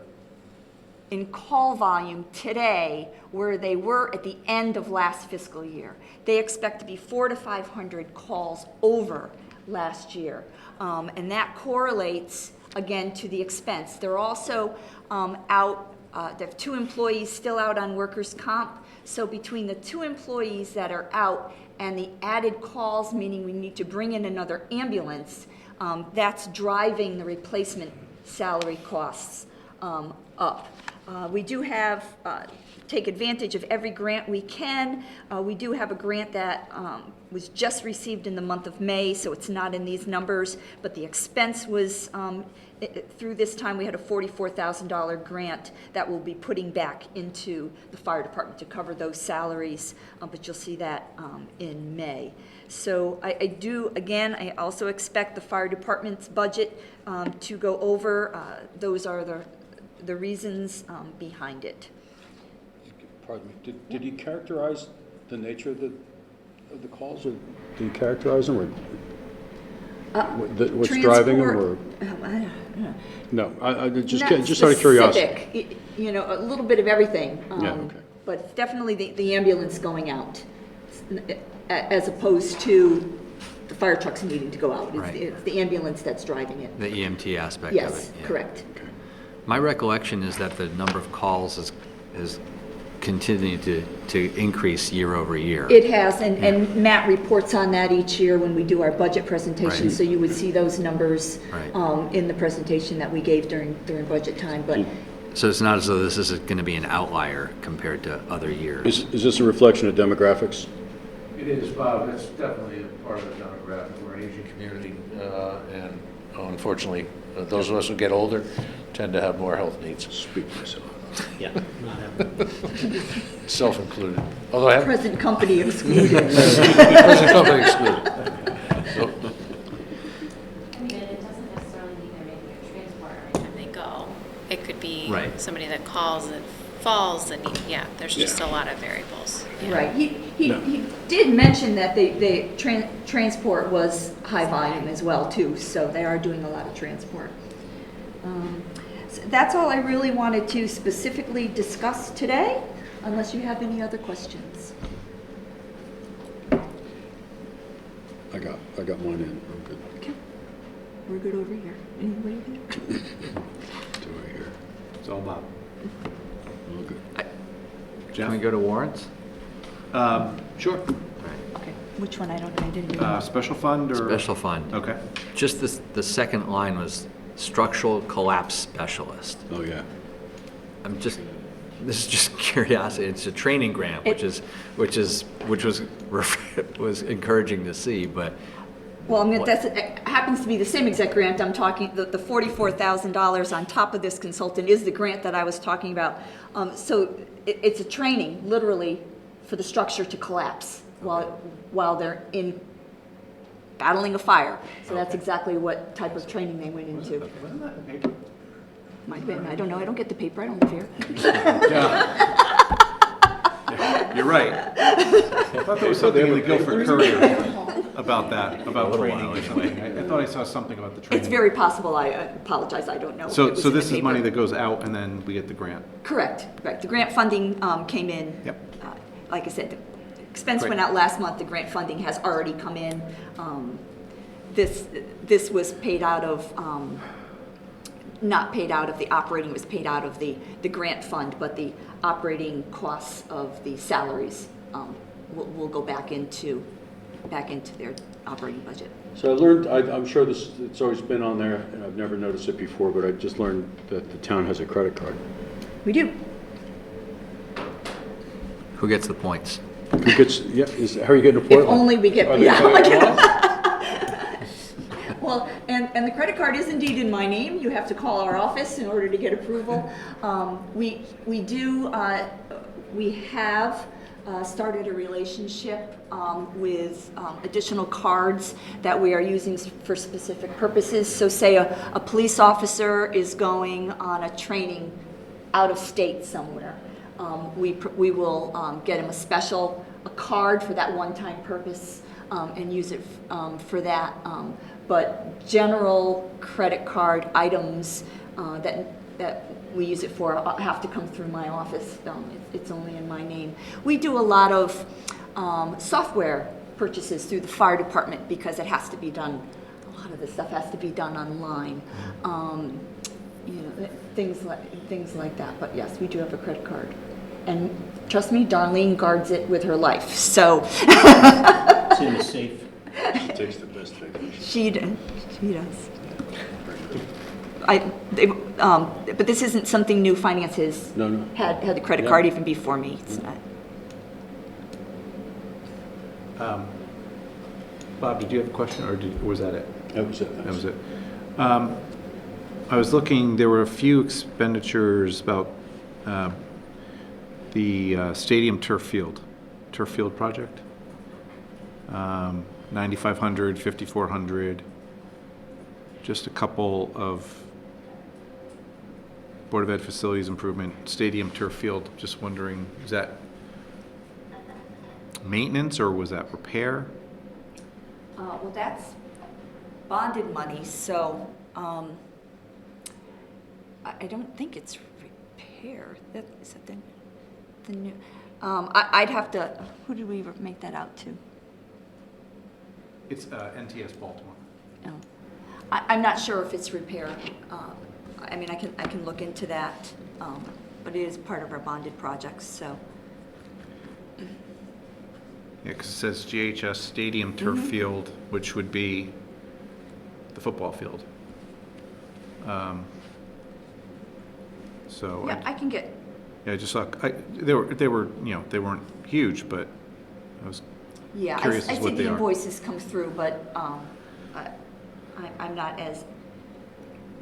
in call volume today where they were at the end of last fiscal year. They expect to be 400 to 500 calls over last year, and that correlates again to the expense. They're also out, they have 2 employees still out on workers' comp, so between the 2 employees that are out and the added calls, meaning we need to bring in another ambulance, that's driving the replacement salary costs up. We do have, take advantage of every grant we can. We do have a grant that was just received in the month of May, so it's not in these numbers, but the expense was, through this time, we had a $44,000 grant that we'll be putting back into the fire department to cover those salaries, but you'll see that in May. So I do, again, I also expect the fire department's budget to go over. Those are the reasons behind it. Pardon me, did he characterize the nature of the calls, or did he characterize them, or what's driving them, or? No, I just out of curiosity. Not specific, you know, a little bit of everything. Yeah, okay. But it's definitely the ambulance going out, as opposed to the fire trucks needing to go out. Right. It's the ambulance that's driving it. The EMT aspect of it. Yes, yeah. correct. My recollection is that the number of calls is continuing to increase year over year. It has, and Matt reports on that each year when we do our budget presentation, Right. so you would see those numbers Right. in the presentation that we gave during budget time, but So it's not as though this is going to be an outlier compared to other years. Is this a reflection of demographics? It is, Bob, it's definitely a part of the demographic. We're an aging community, and unfortunately, those of us who get older tend to have more health needs, Speak for yourself. Yeah, not having. self-included. Although I have present company excluded. present company excluded. So, I mean, it doesn't necessarily mean they're making a transport every time they go. It could be Right. somebody that calls and falls, and yeah, there's just a lot of variables. Yeah. Right, he did mention that the transport was high volume as well, too, so they are doing a lot of transport. So that's all I really wanted to specifically discuss today, unless you have any other questions. I got mine in, I'm good. Okay, we're good over here. Anybody there? Do I hear? It's all Bob. All good. Can we go to warrants? Sure. Okay, which one? I didn't even. Special fund or? Special fund. Okay. Just the second line was structural collapse specialist. Oh, yeah. This is just curiosity. It's a training grant, which was encouraging to see, but. Well, I mean, What? it happens to be the same exact grant I'm talking, the $44,000 on top of this consultant is the grant that I was talking about. So it's a training, literally, for the structure to collapse while they're in battling a fire. So that's exactly what type of training they went into. Wasn't that in the paper? Might have been, I don't know, I don't get the paper, I don't live here. You're right. I thought there was something in the Guilford Courier about that, about training or something. I thought I saw something about the training. It's very possible, I apologize, I don't know. if it So was in the this is money paper. that goes out and then we get the grant? Correct, right. The grant funding came in. Yep. Like I said, the expense Great. went out last month, the grant funding has already come in. This was paid out of, not paid out of the operating, it was paid out of the grant fund, but the operating costs of the salaries will go back into their operating budget. So I learned, I'm sure it's always been on there, and I've never noticed it before, but I just learned that the town has a credit card. We do. Who gets the points? Who gets, yeah, how are you getting a If Portland? only we get, Are they yeah. paying it off? Well, and the credit card is indeed in my name. You have to call our office in order to get approval. We have started a relationship with additional cards that we are using for specific purposes. So say a police officer is going on a training out of state somewhere. We will get him a card for that one-time purpose and use it for that. But general credit card items that we use it for have to come through my office. It's only in my name. We do a lot of software purchases through the fire department because it has to be done, a lot of this stuff has to be done online. Things like that. But yes, we do have a credit card. And trust me, Darlene guards it with her life. So It's in the safe. She takes the best vacation. she does. but this isn't something new. Finance has No. had the credit Yeah. card even before me. It's not. Bob, did you have a question, or was that it? That was it. That was it. I was looking, there were a few expenditures about the stadium turf field project. 9,500, 5,400, just a couple of Board of Ed facilities improvement, stadium turf field. Just wondering, is that maintenance or was that repair? Well, that's bonded money, so I don't think it's repair. Is that the new? I'd have to. Who did we make that out to? It's NTS Baltimore. No. I'm not sure if it's repair. I mean, I can look into that, but it is part of our bonded projects, so. Yeah, because it says GHS Stadium Turf Field, which would be the football field. So. Yeah, I can get, Yeah, I just saw, they were, they weren't huge, but I was yeah, curious I as see what the they are. invoices come through, but I'm not as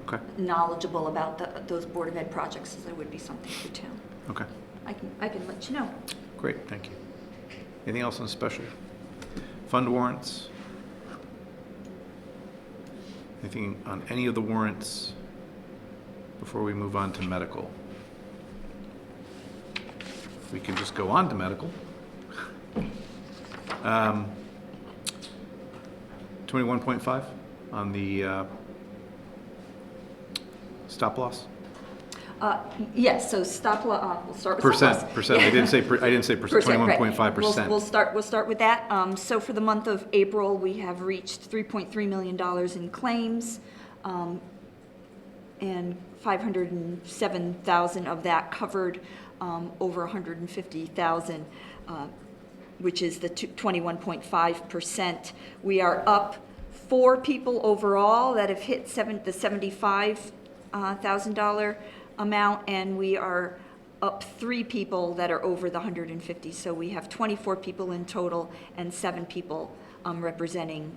Okay, knowledgeable about those Board of Ed projects as I would be something for town. okay, I can let you know. great, thank you. Anything else on special? Fund warrants? Anything on any of the warrants before we move on to medical? We can just go on to medical. 21.5 on the stop loss? Yes, so stop loss, we'll start with Percent, stop loss. percent, I didn't say percent, Right. 21.5%. We'll start with that. So for the month of April, we have reached $3.3 million in claims, and 507,000 of that covered over 150,000, which is the 21.5%. We are up 4 people overall that have hit the $75,000 amount, and we are up 3 people that are over the 150. So we have 24 people in total and 7 people representing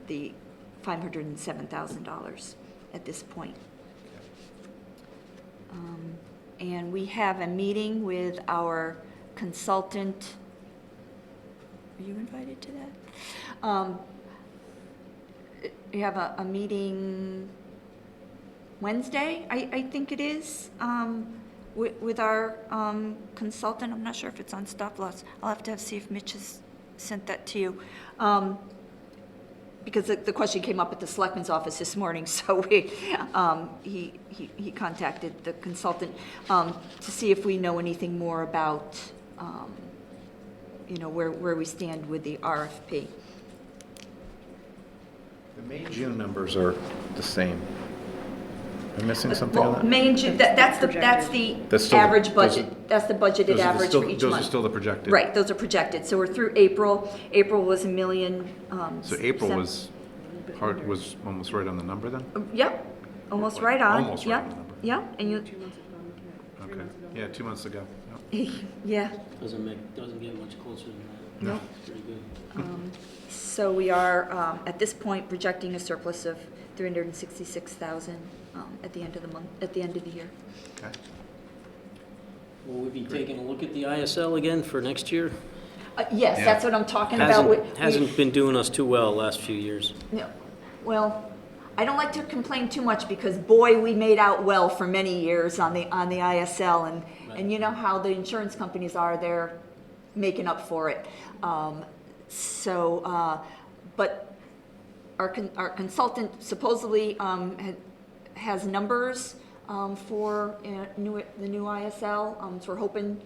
the $507,000 at this point. And we have a meeting with our consultant. Are you invited to that? We have a meeting Wednesday, I think it is, with our consultant. I'm not sure if it's on stop loss. I'll have to see if Mitch has sent that to you. Because the question came up at the selectman's office this morning, so he contacted the consultant to see if we know anything more about, where we stand with the RFP. The May, June numbers are the same. Am I missing something on Well, that? May and June, that's the That's still the- average those budget. are- That's the budgeted average for each month. Those are still the projected. Right, those are projected. So we're through April. April was $1 million. So April was almost right on the number then? Yep, almost right on. Almost right on the number. Yep, and you, Okay, yeah, 2 months ago. Yep. yeah. Doesn't get much closer than that. No. Pretty good. So we are, at this point, projecting a surplus of $366,000 at the end of the month, at the end of the year. Okay. Will we be taking a look at the ISL again for next year? Yes, Yeah. that's what I'm talking about. Hasn't been doing us too well the last few years. Yeah, well, I don't like to complain too much because boy, we made out well for many years on the ISL, and you know how the insurance companies are, they're making up for it. But our consultant supposedly has numbers for the new ISL, so we're hoping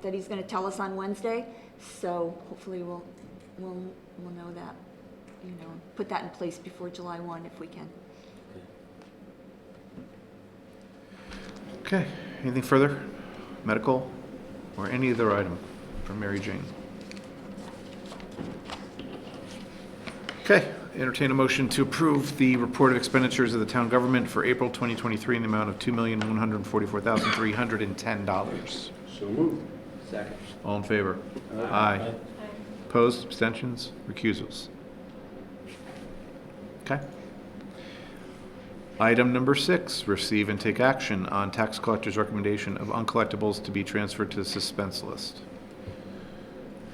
that he's going to tell us on Wednesday. So hopefully we'll know that, put that in place before July 1 if we can. Okay, anything further? Medical or any other item from Mary Jane? Okay, Entertain a motion to approve the report of expenditures of the town government for April 2023 in the amount of $2,144,310. So moved. Second. All in favor? Aye. Opposed, abstentions, recusals? Okay. Item number 6, receive and take action on tax collector's recommendation of uncollectibles to be transferred to the suspense list.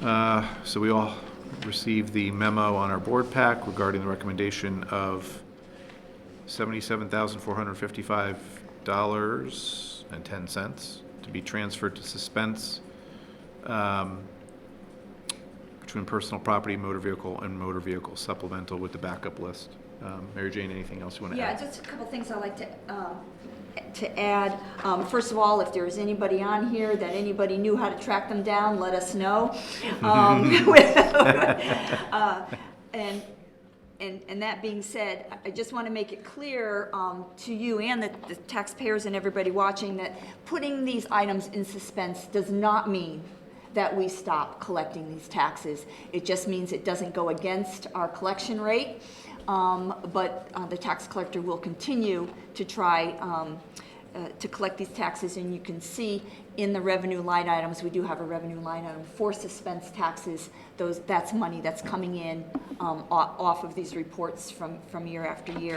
So we all received the memo on our board pack regarding the recommendation of $77,455.10 to be transferred to suspense between personal property, motor vehicle, and motor vehicle supplemental with the backup list. Mary Jane, anything else you want to Yeah, add? just a couple things I'd like to add. First of all, if there's anybody on here that anybody knew how to track them down, let us know. And that being said, I just want to make it clear to you and the taxpayers and everybody watching that putting these items in suspense does not mean that we stop collecting these taxes. It just means it doesn't go against our collection rate, but the tax collector will continue to try to collect these taxes, and you can see in the revenue line items, we do have a revenue line item for suspense taxes. That's money that's coming in off of these reports from year after year.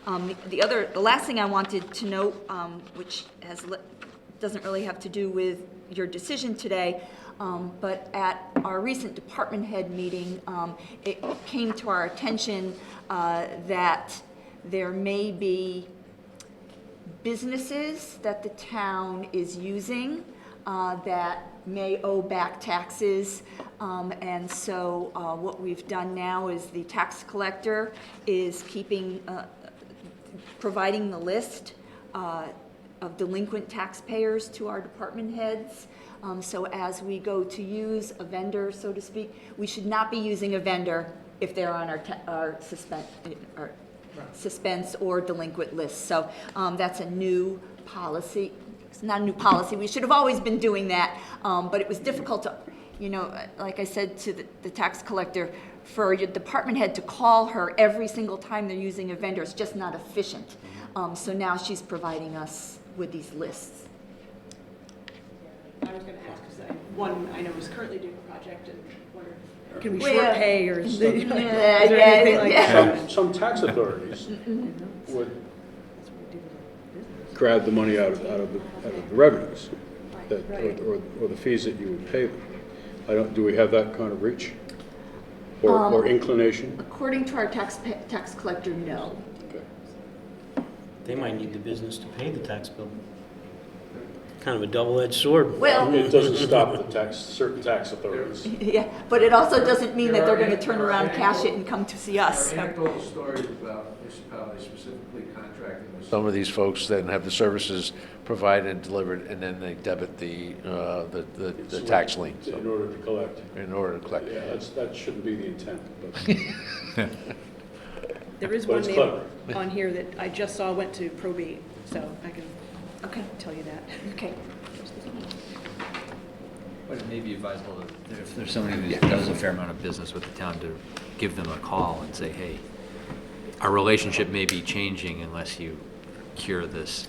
The last thing I wanted to note, which doesn't really have to do with your decision today, but at our recent department head meeting, it came to our attention that there may be businesses that the town is using that may owe back taxes. And so what we've done now is the tax collector is providing the list of delinquent taxpayers to our department heads. So as we go to use a vendor, so to speak, we should not be using a vendor if they're on our suspense or delinquent list. So that's a new policy. It's not a new policy. We should have always been doing that, but it was difficult to, like I said to the tax collector, for your department head to call her every single time they're using a vendor. It's just not efficient. So now she's providing us with these lists. I was going to ask, because one I know is currently doing a project, and wonder, can we Well, short yeah. pay, or is there Yeah, anything like yeah. that? Some tax authorities would grab the money out of the revenues, or the fees that you would pay them. Do we have that kind of reach or inclination? According to our tax collector, no. Okay. They might need the business to pay the tax bill. Kind of a double-edged sword. Well, It doesn't stop certain tax authorities. yeah, but it also doesn't mean that they're going to turn around, cash it, and come to see us. There are anecdotal stories about municipalities specifically contracting with some of these folks that have the services provided and delivered, and then they debit the tax lien. So In order to collect. in order to collect. Yeah, that shouldn't be the intent, but There is But one it's name clever. on here that I just saw went to probate, so I can Okay, tell you that. okay. But it may be advisable, if there's somebody who does a fair amount of business with the town, to give them a call and say, hey, our relationship may be changing unless you cure this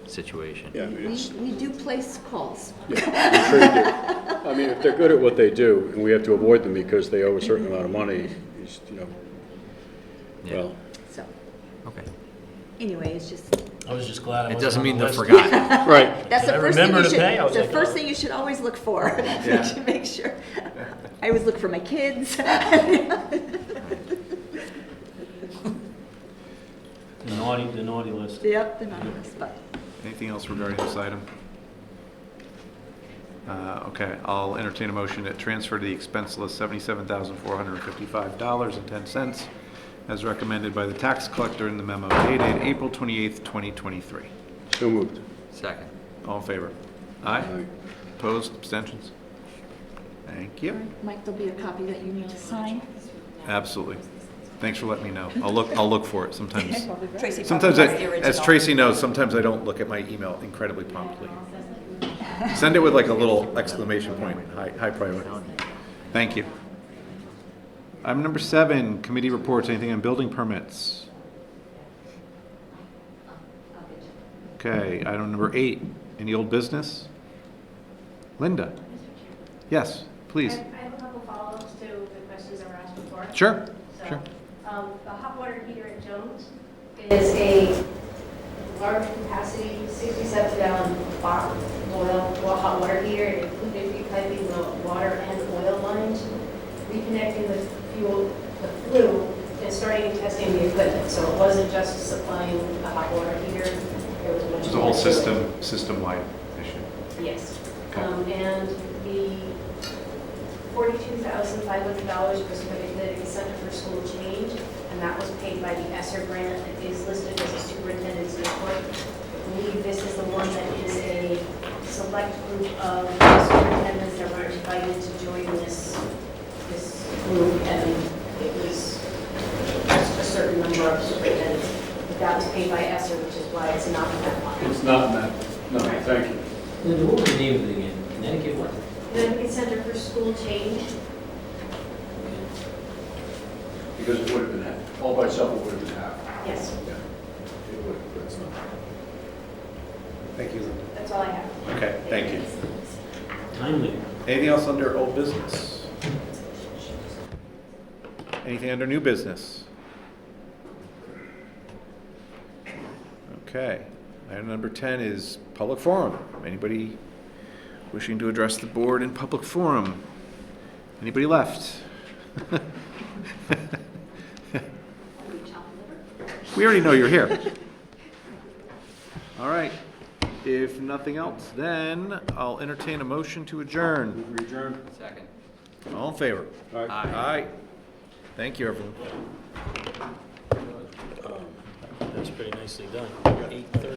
situation. yeah, I mean, it's, We do place calls. I'm sure you do. I mean, if they're good at what they do, and we have to avoid them because they owe a certain amount of money, Yeah. well, So, Okay. anyway, it's just, I was just glad I It wasn't doesn't on mean the they're list. forgotten. right. that's the I first thing remember you to pay? I was should, the like, first oh. thing you should always look for, to make sure. I always look for my kids. The naughty list. Yep, the anonymous, but. Anything else regarding this item? Okay, I'll entertain a motion to transfer to the expense list $77,455.10 as recommended by the tax collector in the memo dated April 28th, 2023. So moved. Second. All in favor? Aye. Aye. Opposed? Abstentions? Thank you. Mike, there'll be a copy that you need to sign. Absolutely. Thanks for letting me know. I'll look for it sometimes. Tracy Sometimes, probably has the as original. Tracy knows, sometimes I don't look at my email incredibly promptly. Send it with like a little exclamation point, high priority. Thank you. Item number 7, committee reports, anything on building permits? Okay, item number 8, any old business? Linda? Yes, please. I have a couple follow-ups to the questions that were asked before. Sure, So, sure. The hot water heater at Jones is a large capacity, 67-gallon hot water heater. It included repiping the water and oil lines, reconnecting the flue, and starting testing the equipment. So it wasn't just supplying the hot water heater. There was much It's a whole more to it. system-wide issue. Yes. Okay. And the $42,500 was for the Connecticut Center for School Change, and that was paid by the ESSER grant. It is listed as a superintendent's report. I believe this is the one that is a select group of superintendents that were invited to join this group, and it was just a certain number of superintendents. But that was paid by ESSER, which is why it's not in that line. It's not in that, no, thank you. Linda, what was the name of it again? Connecticut what? Connecticut Center for School Change. Because it would have been, all by itself, it would have been half. Yes, Yeah, it would, but it's not. Thank you, Linda. that's all I have. Okay, thank you. Timely. Anything else under old business? Anything under new business? Okay. Item number 10 is public forum. Anybody wishing to address the board in public forum? Anybody left? We already know you're here. All right. If nothing else, then I'll entertain a motion to adjourn. We adjourn. Second. All in favor? Aye. Aye. Thank you, everyone. That's pretty nicely done. 8